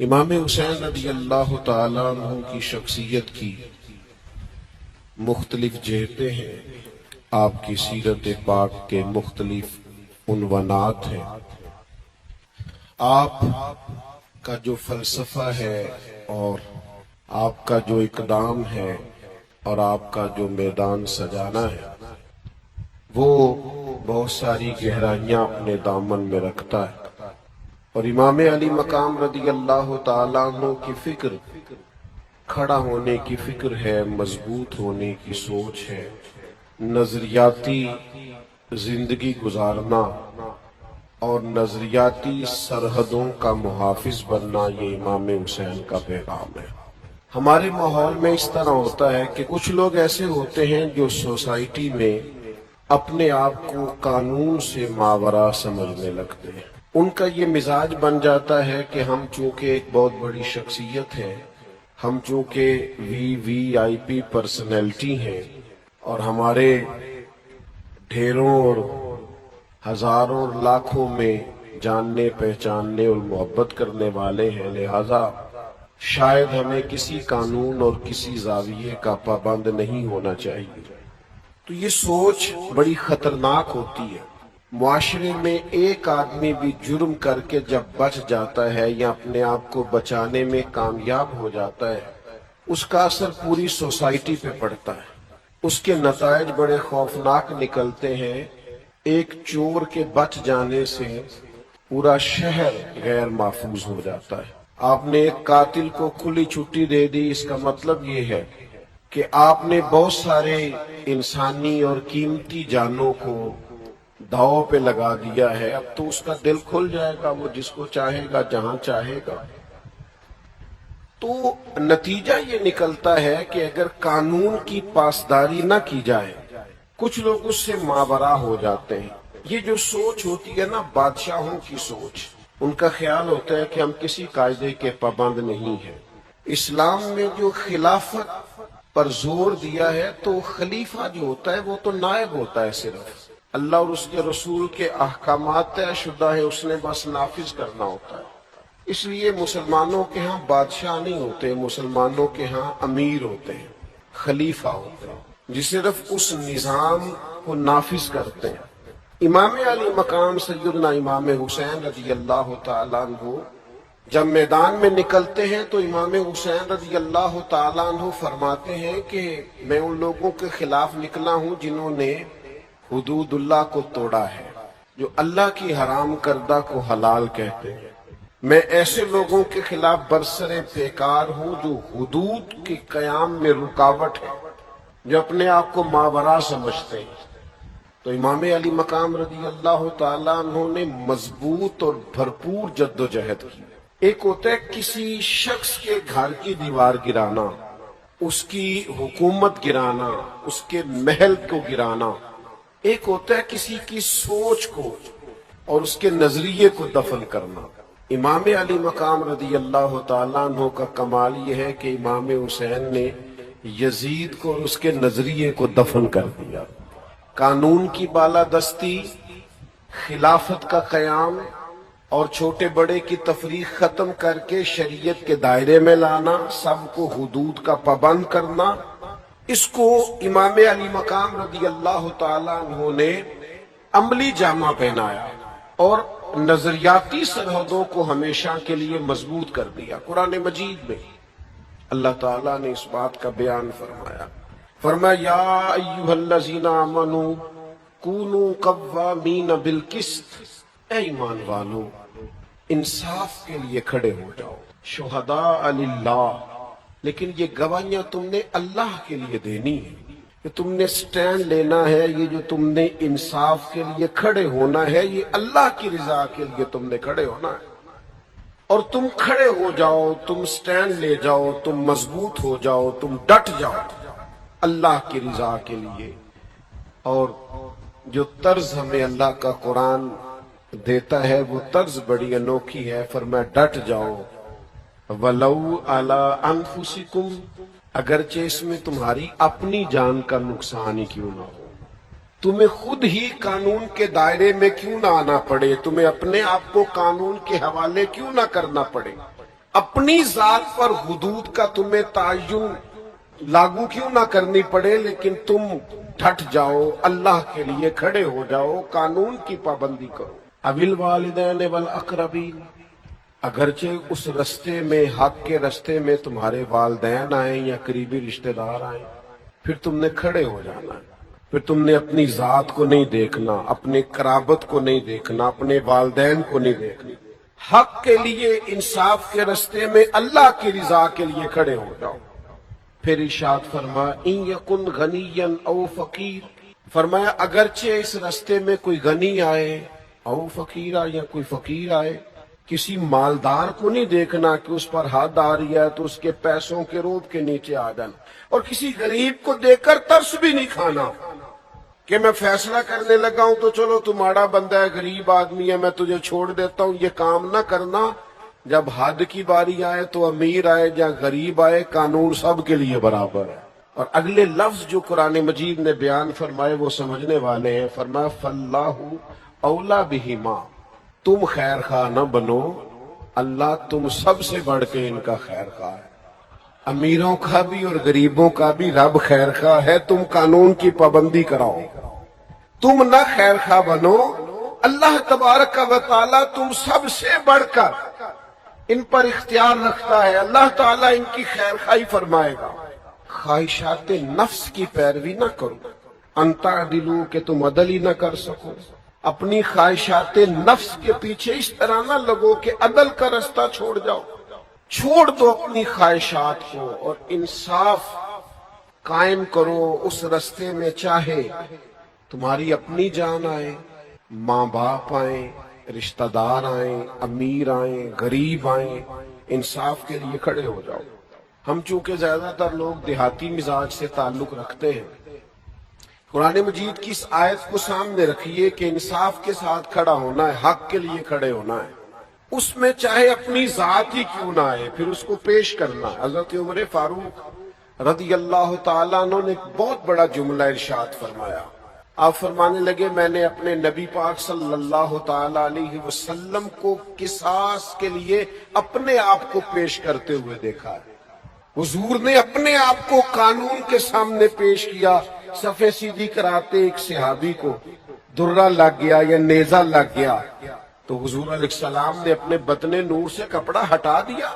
امام حسین رضی اللہ تعالیٰ عنہ کی شخصیت کی مختلف جہتیں ہیں، آپ کی سیرت پاک کے مختلف عنوانات ہیں۔ آپ کا جو فلسفہ ہے اور آپ کا جو اقدام ہے اور آپ کا جو میدان سجانا ہے وہ بہت ساری گہرائیاں اپنے دامن میں رکھتا ہے، اور امام علی مقام رضی اللہ تعالیٰ عنہ کی فکر کھڑا ہونے کی فکر ہے، مضبوط ہونے کی سوچ ہے، نظریاتی زندگی گزارنا اور نظریاتی سرحدوں کا محافظ بننا، یہ امام حسین کا پیغام ہے۔ ہمارے ماحول میں اس طرح ہوتا ہے کہ کچھ لوگ ایسے ہوتے ہیں جو سوسائٹی میں اپنے آپ کو قانون سے ماورا سمجھنے لگتے ہیں۔ ان کا یہ مزاج بن جاتا ہے کہ ہم چونکہ ایک بہت بڑی شخصیت ہیں، ہم چونکہ وی آئی پی پرسنالٹی ہیں اور ہمارے ڈھیروں اور ہزاروں اور لاکھوں میں جاننے پہچاننے اور محبت کرنے والے ہیں، لہذا شاید ہمیں کسی قانون اور کسی زاویے کا پابند نہیں ہونا چاہیے۔ تو یہ سوچ بڑی خطرناک ہوتی ہے۔ معاشرے میں ایک آدمی بھی جرم کر کے جب بچ جاتا ہے یا اپنے آپ کو بچانے میں کامیاب ہو جاتا ہے، اس کا اثر پوری سوسائٹی پہ پڑتا ہے، اس کے نتائج بڑے خوفناک نکلتے ہیں۔ ایک چور کے بچ جانے سے پورا شہر غیر محفوظ ہو جاتا ہے۔ آپ نے ایک قاتل کو کھلی چھٹی دے دی، اس کا مطلب یہ ہے کہ آپ نے بہت سارے انسانی اور قیمتی جانوں کو داؤ پہ لگا دیا ہے۔ اب تو اس کا دل کھل جائے گا، وہ جس کو چاہے گا جہاں چاہے گا۔ تو نتیجہ یہ نکلتا ہے کہ اگر قانون کی پاسداری نہ کی جائے، کچھ لوگ اس سے ماورا ہو جاتے ہیں۔ یہ جو سوچ ہوتی ہے نا بادشاہوں کی سوچ، ان کا خیال ہوتا ہے کہ ہم کسی قاعدے کے پابند نہیں ہیں۔ اسلام میں جو خلافت پر زور دیا ہے تو خلیفہ جو ہوتا ہے وہ تو نائب ہوتا ہے، صرف اللہ اور اس کے رسول کے احکامات طے شدہ ہے، اس نے بس نافذ کرنا ہوتا ہے۔ اس لیے مسلمانوں کے ہاں بادشاہ نہیں ہوتے، مسلمانوں کے ہاں امیر ہوتے ہیں، خلیفہ ہوتے ہیں، جو صرف اس نظام کو نافذ کرتے ہیں۔ امام علی مقام سیدنا امام حسین رضی اللہ تعالیٰ عنہ جب میدان میں نکلتے ہیں تو امام حسین رضی اللہ تعالیٰ عنہ فرماتے ہیں کہ میں ان لوگوں کے خلاف نکلا ہوں جنہوں نے حدود اللہ کو توڑا ہے، جو اللہ کی حرام کردہ کو حلال کہتے ہیں۔ میں ایسے لوگوں کے خلاف برسر پیکار ہوں جو حدود کے قیام میں رکاوٹ ہے، جو اپنے آپ کو ماورا سمجھتے ہیں۔ تو امام علی مقام رضی اللہ تعالیٰ عنہ نے مضبوط اور بھرپور جد و جہد کی۔ ایک ہوتا ہے کسی شخص کے گھر کی دیوار گرانا، اس کی حکومت گرانا، اس کے محل کو گرانا۔ ایک ہوتا ہے کسی کی سوچ کو اور اس کے نظریے کو دفن کرنا۔ امام علی مقام رضی اللہ تعالیٰ عنہ کا کمال یہ ہے کہ امام حسین نے یزید کو اور اس کے نظریے کو دفن کر دیا۔ قانون کی بالادستی، خلافت کا قیام اور چھوٹے بڑے کی تفریق ختم کر کے شریعت کے دائرے میں لانا، سب کو حدود کا پابند کرنا، اس کو امام علی مقام رضی اللہ تعالیٰ عنہ نے عملی جامہ پہنایا اور نظریاتی سرحدوں کو ہمیشہ کے لیے مضبوط کر دیا۔ قرآن مجید میں اللہ تعالیٰ نے اس بات کا بیان فرمایا یا ایھا الذین آمنوا کونوا قوامین بالقسط، اے ایمان والو انصاف کے لیے کھڑے ہو جاؤ، شہداء للہ، لیکن یہ گواہیاں تم نے اللہ کے لیے دینی ہے، کہ تم نے سٹینڈ لینا ہے، یہ جو تم نے انصاف کے لیے کھڑے ہونا ہے یہ اللہ کی رضا کے لیے تم نے کھڑے ہونا ہے۔ اور تم کھڑے ہو جاؤ، تم سٹینڈ لے جاؤ، تم مضبوط ہو جاؤ، تم ڈٹ جاؤ اللہ کی رضا کے لیے۔ اور جو طرز ہمیں اللہ کا قرآن دیتا ہے وہ طرز بڑی انوکھی ہے، فرمایا ڈٹ جاؤ، وَلَوْ عَلَىٰ أَنفُسِكُمْ، اگرچہ اس میں تمہاری اپنی جان کا نقصان ہی کیوں نہ ہو، تمہیں خود ہی قانون کے دائرے میں کیوں نہ آنا پڑے، تمہیں اپنے آپ کو قانون کے حوالے کیوں نہ کرنا پڑے، اپنی ذات پر حدود کا تمہیں تعین لاگو کیوں نہ کرنی پڑے، لیکن تم ڈٹ جاؤ، اللہ کے لیے کھڑے ہو جاؤ، قانون کی پابندی کرو۔ اوِل والدین والاقربین، اگرچہ اس رستے میں، حق کے رستے میں تمہارے والدین آئیں یا قریبی رشتہ دار آئیں، پھر تم نے کھڑے ہو جانا ہے۔ پھر تم نے اپنی ذات کو نہیں دیکھنا، اپنے قرابت کو نہیں دیکھنا، اپنے والدین کو نہیں دیکھنا۔ حق کے لیے، انصاف کے رستے میں، اللہ کی رضا کے لیے کھڑے ہو جاؤ۔ پھر ارشاد فرمایا ان یکن غنیا او فقیر، فرمایا اگرچہ اس رستے میں کوئی غنی آئے او فقیرہ، یا کوئی فقیر آئے، کسی مالدار کو نہیں دیکھنا کہ اس پر حد آ رہی ہے تو اس کے پیسوں کے روب کے نیچے آ جانا، اور کسی غریب کو دیکھ کر ترس بھی نہیں کھانا کہ میں فیصلہ کرنے لگا ہوں تو چلو تمہارا بندہ ہے، غریب آدمی ہے، میں تجھے چھوڑ دیتا ہوں۔ یہ کام نہ کرنا۔ جب حد کی باری آئے تو امیر آئے یا غریب آئے، قانون سب کے لیے برابر ہے۔ اور اگلے لفظ جو قرآن مجید نے بیان فرمائے وہ سمجھنے والے ہیں۔ فرمایا فَاللَّهُ اولا بہما، تم خیر خواہ نہ بنو، اللہ تم سب سے بڑھ کے ان کا خیر خواہ ہے۔ امیروں کا بھی اور غریبوں کا بھی رب خیر خواہ ہے، تم قانون کی پابندی کراؤ، تم نہ خیر خواہ بنو۔ اللہ تبارک و تعالی تم سب سے بڑھ کر ان پر اختیار رکھتا ہے، اللہ تعالیٰ ان کی خیر خواہی فرمائے گا۔ خواہشات نفس کی پیروی نہ کرو، ان تعدلوا کہ تم عدل ہی نہ کر سکو۔ اپنی خواہشات نفس کے پیچھے اس طرح نہ لگو کہ عدل کا رستہ چھوڑ جاؤ۔ چھوڑ دو اپنی خواہشات کو اور انصاف قائم کرو اس رستے میں، چاہے تمہاری اپنی جان آئے، ماں باپ آئیں، رشتہ دار آئیں، امیر آئیں، غریب آئیں، انصاف کے لیے کھڑے ہو جاؤ۔ ہم چونکہ زیادہ تر لوگ دیہاتی مزاج سے تعلق رکھتے ہیں، قرآن مجید کی اس آیت کو سامنے رکھیے کہ انصاف کے ساتھ کھڑا ہونا ہے، حق کے لیے کھڑے ہونا ہے، اس میں چاہے اپنی ذات ہی کیوں نہ آئے، پھر اس کو پیش کرنا۔ حضرت عمر فاروق رضی اللہ تعالیٰ عنہ نے ایک بہت بڑا جملہ ارشاد فرمایا۔ آپ فرمانے لگے میں نے اپنے نبی پاک صلی اللہ تعالیٰ علیہ وسلم کو قصاص کے لیے اپنے آپ کو پیش کرتے ہوئے دیکھا ہے۔ حضور نے اپنے آپ کو قانون کے سامنے پیش کیا۔ صفے سیدھی کراتے ایک صحابی کو درہ لگ گیا یا نیزہ لگ گیا تو حضور علیہ السلام نے اپنے بدن نور سے کپڑا ہٹا دیا،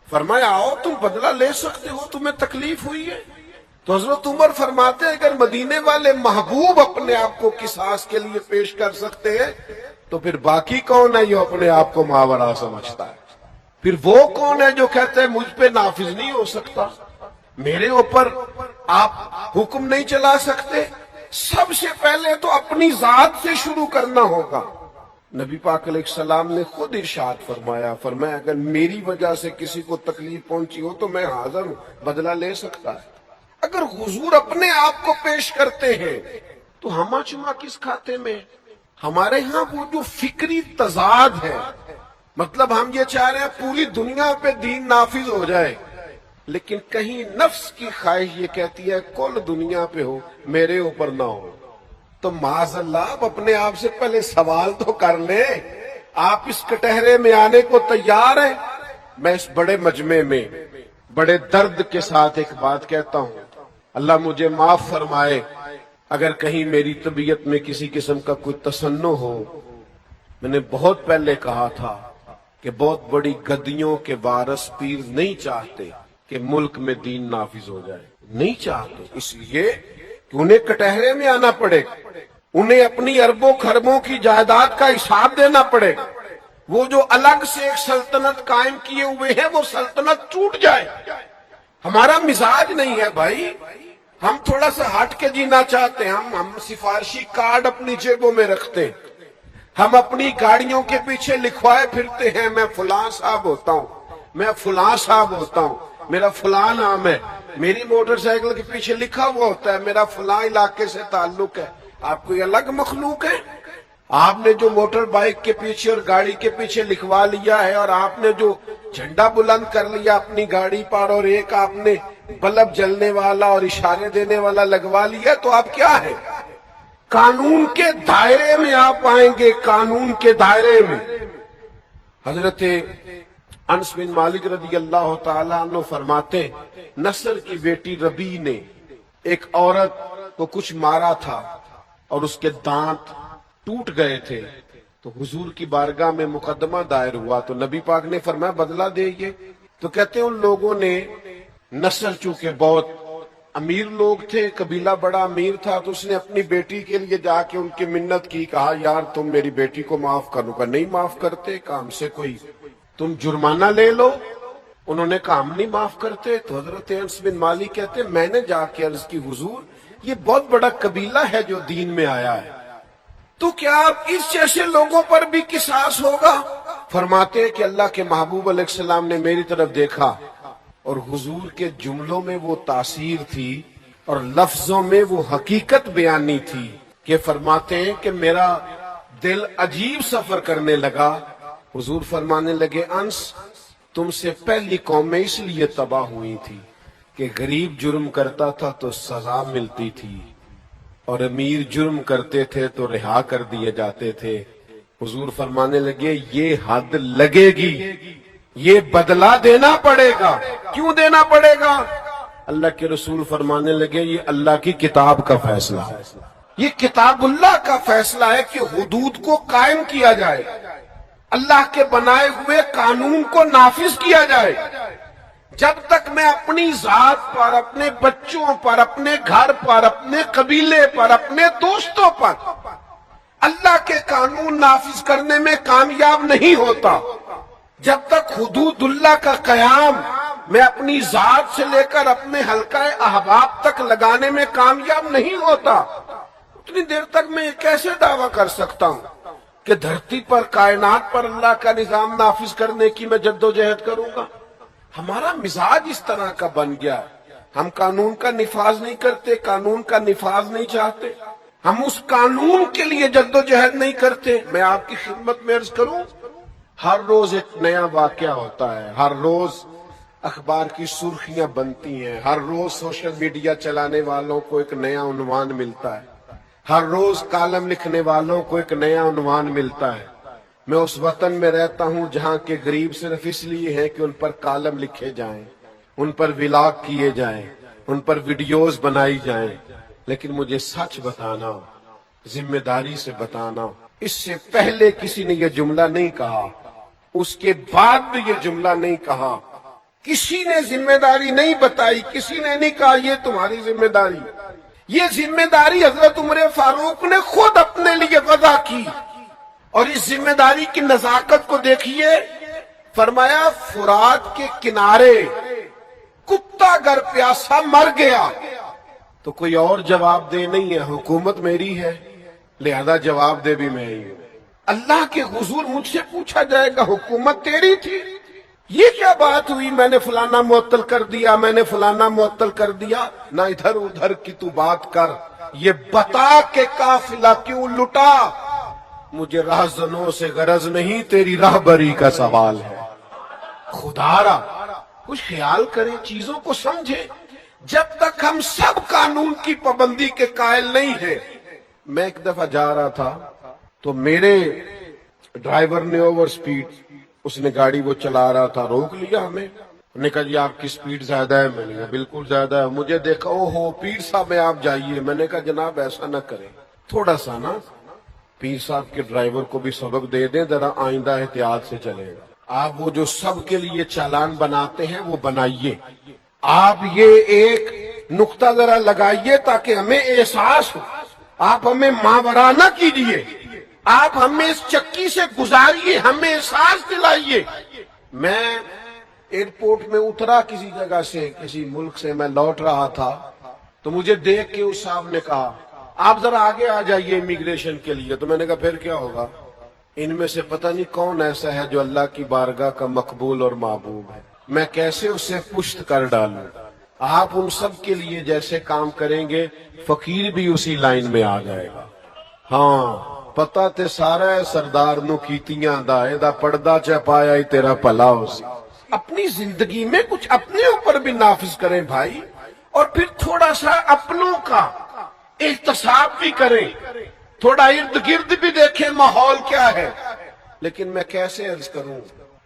فرمایا آؤ تم بدلہ لے سکتے ہو، تمہیں تکلیف ہوئی ہے۔ تو حضرت عمر فرماتے ہیں اگر مدینے والے محبوب اپنے آپ کو قصاص کے لیے پیش کر سکتے ہیں تو پھر باقی کون ہے جو اپنے آپ کو ماورا سمجھتا ہے؟ پھر وہ کون ہے جو کہتا ہے مجھ پہ نافذ نہیں ہو سکتا، میرے اوپر آپ حکم نہیں چلا سکتے؟ سب سے پہلے تو اپنی ذات سے شروع کرنا ہوگا۔ نبی پاک علیہ السلام نے خود ارشاد فرمایا اگر میری وجہ سے کسی کو تکلیف پہنچی ہو تو میں حاضر ہوں، بدلہ لے سکتا ہے۔ اگر حضور اپنے آپ کو پیش کرتے ہیں تو ہما چما کس کھاتے میں؟ ہمارے ہاں وہ جو فکری تضاد ہے، مطلب ہم یہ چاہ رہے ہیں پوری دنیا پہ دین نافذ ہو جائے، لیکن کہیں نفس کی خواہش یہ کہتی ہے کل دنیا پہ ہو، میرے اوپر نہ ہو۔ تو معاذ اللہ آپ اپنے آپ سے پہلے سوال تو کر لیں، آپ اس کٹہرے میں آنے کو تیار ہیں؟ میں اس بڑے مجمع میں بڑے درد کے ساتھ ایک بات کہتا ہوں، اللہ مجھے معاف فرمائے اگر کہیں میری طبیعت میں کسی قسم کا کوئی تصنع ہو۔ میں نے بہت پہلے کہا تھا کہ بہت بڑی گدیوں کے وارث پیر نہیں چاہتے کہ ملک میں دین نافذ ہو جائے، نہیں چاہتے، اس لیے کہ انہیں کٹہرے میں آنا پڑے گا، انہیں اپنی اربوں خربوں کی جائیداد کا حساب دینا پڑے گا۔ وہ جو الگ سے ایک سلطنت قائم کیے ہوئے ہیں وہ سلطنت ٹوٹ جائے۔ ہمارا مزاج نہیں ہے بھائی، ہم تھوڑا سا ہٹ کے جینا چاہتے ہیں، ہم سفارشی کارڈ اپنی جیبوں میں رکھتے ہیں، ہم اپنی گاڑیوں کے پیچھے لکھوائے پھرتے ہیں میں فلاں صاحب ہوتا ہوں، میں فلاں صاحب ہوتا ہوں، میرا فلاں نام ہے، میری موٹر سائیکل کے پیچھے لکھا ہوا ہوتا ہے میرا فلاں علاقے سے تعلق ہے۔ آپ کوئی الگ مخلوق ہے؟ آپ نے جو موٹر بائک کے پیچھے اور گاڑی کے پیچھے لکھوا لیا ہے، اور آپ نے جو جھنڈا بلند کر لیا اپنی گاڑی پر، اور ایک آپ نے بلب جلنے والا اور اشارے دینے والا لگوا لیا، تو آپ کیا ہے؟ قانون کے دائرے میں آپ آئیں گے، قانون کے دائرے میں۔ حضرت انس بن مالک رضی اللہ تعالیٰ عنہ فرماتے نصر کی بیٹی ربیع نے ایک عورت کو کچھ مارا تھا اور اس کے دانت ٹوٹ گئے تھے، تو حضور کی بارگاہ میں مقدمہ دائر ہوا تو نبی پاک نے فرمایا بدلہ دے یہ، تو کہتے ہیں ان لوگوں نے نصر چونکہ بہت امیر لوگ تھے، قبیلہ بڑا امیر تھا، تو اس نے اپنی بیٹی کے لیے جا کے ان کی منت کی، کہا یار تم میری بیٹی کو معاف کرو گا، نہیں معاف کرتے، کام سے کوئی تم جرمانہ لے لو، انہوں نے کہا ہم نہیں معاف کرتے۔ تو حضرت انس بن مالک کہتے ہیں میں نے جا کے عرض کی حضور یہ بہت بڑا قبیلہ ہے جو دین میں آیا ہے، تو کیا اس جیسے لوگوں پر بھی قصاص ہوگا؟ فرماتے ہیں کہ اللہ کے محبوب علیہ السلام نے میری طرف دیکھا اور حضور کے جملوں میں وہ تاثیر تھی اور لفظوں میں وہ حقیقت بیانی تھی کہ فرماتے ہیں کہ میرا دل عجیب سفر کرنے لگا۔ حضور فرمانے لگے انس تم سے پہلی قومیں اس لیے تباہ ہوئی تھی کہ غریب جرم کرتا تھا تو سزا ملتی تھی اور امیر جرم کرتے تھے تو رہا کر دیے جاتے تھے۔ حضور فرمانے لگے یہ حد لگے گی، یہ بدلہ دینا پڑے گا۔ کیوں دینا پڑے گا؟ اللہ کے رسول فرمانے لگے یہ اللہ کی کتاب کا فیصلہ ہے، یہ کتاب اللہ کا فیصلہ ہے کہ حدود کو قائم کیا جائے، اللہ کے بنائے ہوئے قانون کو نافذ کیا جائے۔ جب تک میں اپنی ذات پر، اپنے بچوں پر، اپنے گھر پر، اپنے قبیلے پر، اپنے دوستوں پر اللہ کے قانون نافذ کرنے میں کامیاب نہیں ہوتا، جب تک حدود اللہ کا قیام میں اپنی ذات سے لے کر اپنے حلقہ احباب تک لگانے میں کامیاب نہیں ہوتا، اتنی دیر تک میں کیسے دعویٰ کر سکتا ہوں کہ دھرتی پر، کائنات پر اللہ کا نظام نافذ کرنے کی میں جد و جہد کروں گا؟ ہمارا مزاج اس طرح کا بن گیا، ہم قانون کا نفاذ نہیں کرتے، قانون کا نفاذ نہیں چاہتے، ہم اس قانون کے لیے جد و جہد نہیں کرتے۔ میں آپ کی خدمت میں عرض کروں ہر روز ایک نیا واقعہ ہوتا ہے، ہر روز اخبار کی سرخیاں بنتی ہیں، ہر روز سوشل میڈیا چلانے والوں کو ایک نیا عنوان ملتا ہے، ہر روز کالم لکھنے والوں کو ایک نیا عنوان ملتا ہے۔ میں اس وطن میں رہتا ہوں جہاں کے غریب صرف اس لیے ہیں کہ ان پر کالم لکھے جائیں، ان پر ولاگ کیے جائیں، ان پر ویڈیوز بنائی جائیں، لیکن مجھے سچ بتانا، ذمہ داری سے بتانا، اس سے پہلے کسی نے یہ جملہ نہیں کہا، اس کے بعد بھی یہ جملہ نہیں کہا، کسی نے ذمہ داری نہیں بتائی، کسی نے نہیں کہا یہ تمہاری ذمہ داری۔ یہ ذمہ داری حضرت عمر فاروق نے خود اپنے لیے وضع کی، اور اس ذمہ داری کی نزاکت کو دیکھیے، فرمایا فرات کے کنارے کتا گر پیاسا مر گیا تو کوئی اور جواب دے نہیں ہے، حکومت میری ہے لہذا جواب دے بھی میں ہی ہوں۔ اللہ کے حضور مجھ سے پوچھا جائے گا حکومت تیری تھی، یہ کیا بات ہوئی، میں نے فلانا معطل کر دیا، میں نے فلانا معطل کر دیا؟ نہ ادھر ادھر کی تو بات کر، یہ بتا کہ قافلہ کیوں لٹا؟ مجھے راہزنوں سے غرض نہیں، تیری راہبری کا سوال ہے۔ خدا را کچھ خیال کریں، چیزوں کو سمجھیں۔ جب تک ہم سب قانون کی پابندی کے قائل نہیں ہیں۔ میں ایک دفعہ جا رہا تھا تو میرے ڈرائیور نے اوور سپیڈ، اس نے گاڑی وہ چلا رہا تھا، روک لیا ہمیں، انہوں نے کہا جی آپ کی سپیڈ زیادہ ہے، میں نے کہا بالکل زیادہ ہے، مجھے دیکھا او ہو پیر صاحب میں آپ جائیے، میں نے کہا جناب ایسا نہ کریں، تھوڑا سا نا پیر صاحب کے ڈرائیور کو بھی سبق دے دیں، ذرا آئندہ احتیاط سے چلیں۔ آپ وہ جو سب کے لیے چالان بناتے ہیں وہ بنائیے، آپ یہ ایک نقطہ ذرا لگائیے تاکہ ہمیں احساس ہو، آپ ہمیں ماورا نہ کیجیے، آپ ہمیں اس چکی سے گزاریے، ہمیں احساس دلائیے۔ میں ایئرپورٹ میں اترا کسی جگہ سے، کسی ملک سے میں لوٹ رہا تھا تو مجھے دیکھ کے اس صاحب نے کہا آپ ذرا آگے آ جائیے امیگریشن کے لیے، تو میں نے کہا پھر کیا ہوگا؟ ان میں سے پتہ نہیں کون ایسا ہے جو اللہ کی بارگاہ کا مقبول اور محبوب ہے، میں کیسے اسے پشت کر ڈالوں؟ آپ ان سب کے لیے جیسے کام کریں گے فقیر بھی اسی لائن میں آ جائے گا۔ ہاں پتہ تے سارا ہے سردار نو کیتیاں دا ایدا پردہ چپایا ہی تیرا بھلا ہو سی۔ اپنی زندگی میں کچھ اپنے اوپر بھی نافذ کریں بھائی، اور پھر تھوڑا سا اپنوں کا احتساب بھی کریں، تھوڑا ارد گرد بھی دیکھیں ماحول کیا ہے۔ لیکن میں کیسے عرض کروں،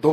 2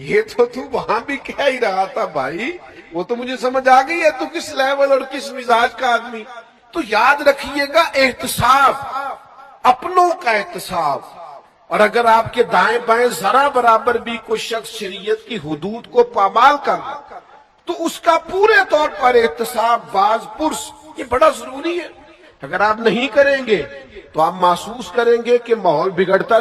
یہ تو وہاں بھی کہہ ہی رہا تھا بھائی، وہ تو مجھے سمجھ آ گئی ہے تو کس لیول اور کس مزاج کا آدمی۔ تو یاد رکھیے گا احتساب، اپنوں کا احتساب، اور اگر آپ کے دائیں بائیں ذرا برابر بھی کوئی شخص شریعت کی حدود کو پامال کر رہا تو اس کا پورے طور پر احتساب، باز پرس، یہ بڑا ضروری ہے۔ اگر آپ نہیں کریں گے تو آپ محسوس کریں گے کہ ماحول بگڑتا